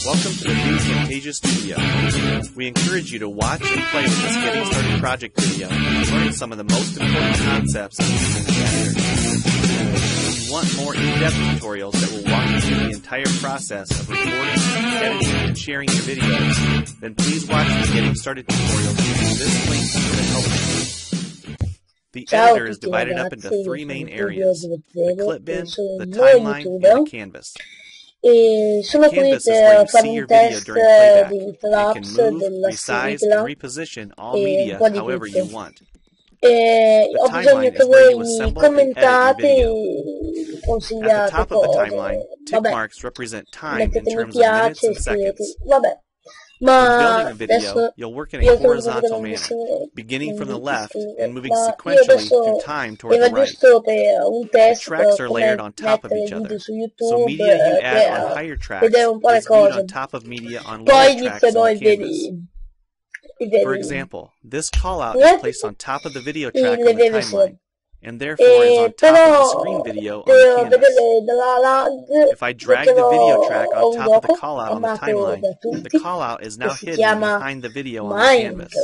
Welcome to the News Camtasia Studio. We encourage you to watch and play with this Getting Started project video and learn some of the most important concepts of using the editor. If you want more in-depth tutorials that will walk you through the entire process of recording, editing, and sharing your videos, then please watch the Getting Started tutorials using this link for the help menu. The editor is divided up into three main areas: the clip bin, the timeline, and the canvas. Canvas is where you see your video during playback. You can move, resize, and reposition all media however you want. The timeline is where you assemble and edit your video. At the top of the timeline, tick marks represent time in terms of minutes and seconds. When building a video, you'll work in a horizontal manner, beginning from the left and moving sequentially through time toward the right. The tracks are layered on top of each other, so media you add on higher tracks is viewed on top of media on lower tracks on canvas. For example, this callout is placed on top of the video track on the timeline, and therefore is on top of the screen video on the canvas. If I drag the video track on top of the callout on the timeline, the callout is now hidden behind the video on the canvas.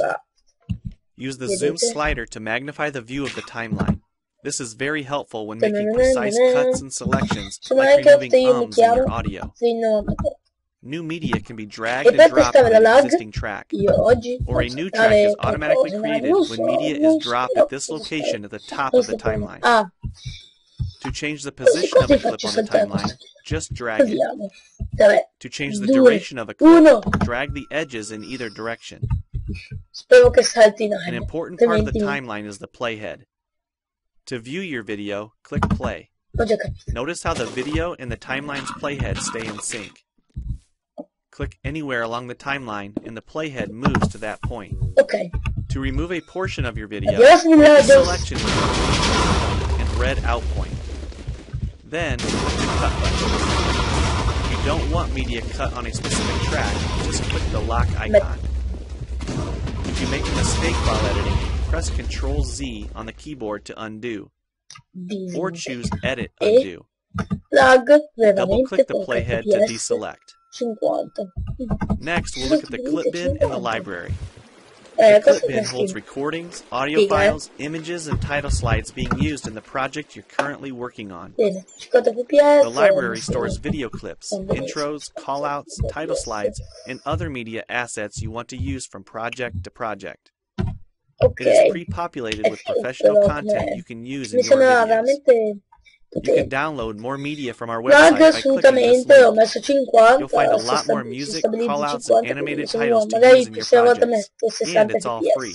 Use the zoom slider to magnify the view of the timeline. This is very helpful when making precise cuts and selections, like removing ums in your audio. New media can be dragged and dropped on an existing track, or a new track is automatically created when media is dropped at this location at the top of the timeline. To change the position of a clip on the timeline, just drag it. To change the duration of a clip, drag the edges in either direction. An important part of the timeline is the playhead. To view your video, click play. Notice how the video and the timeline's playhead stay in sync. Click anywhere along the timeline and the playhead moves to that point. To remove a portion of your video, click the selection button and red out point. Then, click the cut button. If you don't want media cut on a specific track, just click the lock icon. If you make a mistake while editing, press Ctrl-Z on the keyboard to undo, or choose Edit Undo. Double-click the playhead to deselect. Next, we'll look at the clip bin and the library. The clip bin holds recordings, audio files, images, and title slides being used in the project you're currently working on. The library stores video clips, intros, callouts, title slides, and other media assets you want to use from project to project. It is pre-populated with professional content you can use in your videos. You can download more media from our website by clicking this link. You'll find a lot more music, callouts, and animated titles to use in your projects, and it's all free.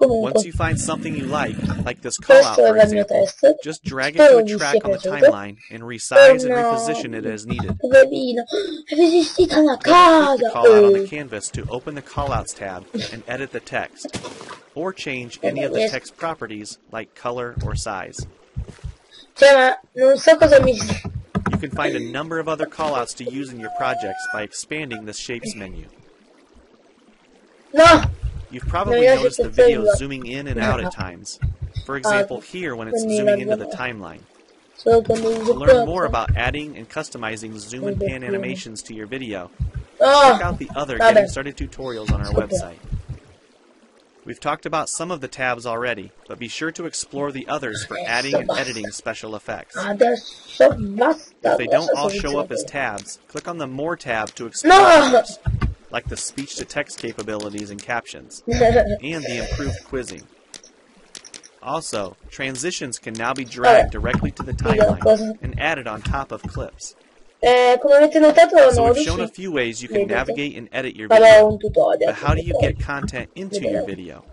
Once you find something you like this callout for example, just drag it to a track on the timeline and resize and reposition it as needed. Click the callout on the canvas to open the callouts tab and edit the text, or change any of the text properties like color or size. You can find a number of other callouts to use in your projects by expanding the Shapes menu. You've probably noticed the video zooming in and out at times. For example, here when it's zooming into the timeline. To learn more about adding and customizing zoom and pan animations to your video, check out the other Getting Started tutorials on our website. We've talked about some of the tabs already, but be sure to explore the others for adding and editing special effects. If they don't all show up as tabs, click on the More tab to explore others, like the speech-to-text capabilities and captions, and the improved quizzing. Also, transitions can now be dragged directly to the timeline and added on top of clips. So we've shown a few ways you can navigate and edit your video, but how do you get content into your video?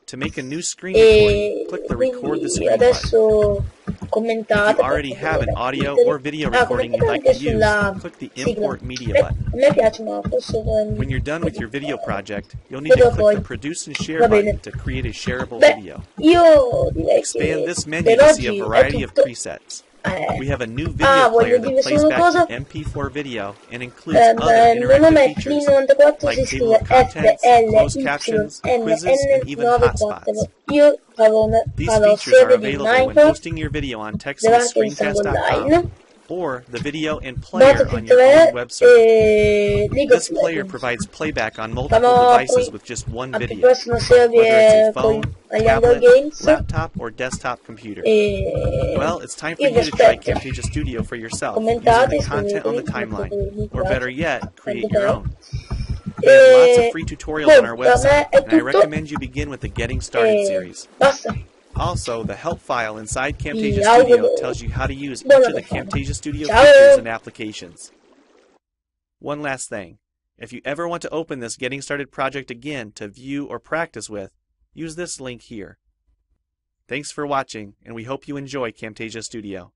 To make a new screen recording, click the Record the Screen button. If you already have an audio or video recording you'd like to use, click the Import Media button. When you're done with your video project, you'll need to click the Produce and Share button to create a shareable video. Expand this menu to see a variety of presets. We have a new video player that plays back your MP4 video and includes other interactive features like table of contents, closed captions, quizzes, and even hotspots. These features are available when hosting your video on TechSouthScreencast.com, or the video and player on your own web server. This player provides playback on multiple devices with just one video, whether it's a phone, tablet, laptop, or desktop computer. Well, it's time for you to try Camtasia Studio for yourself, using the content on the timeline, or better yet, create your own. We have lots of free tutorials on our website, and I recommend you begin with the Getting Started series. Also, the help file inside Camtasia Studio tells you how to use each of the Camtasia Studio features and applications. One last thing. If you ever want to open this Getting Started project again to view or practice with, use this link here. Thanks for watching, and we hope you enjoy Camtasia Studio.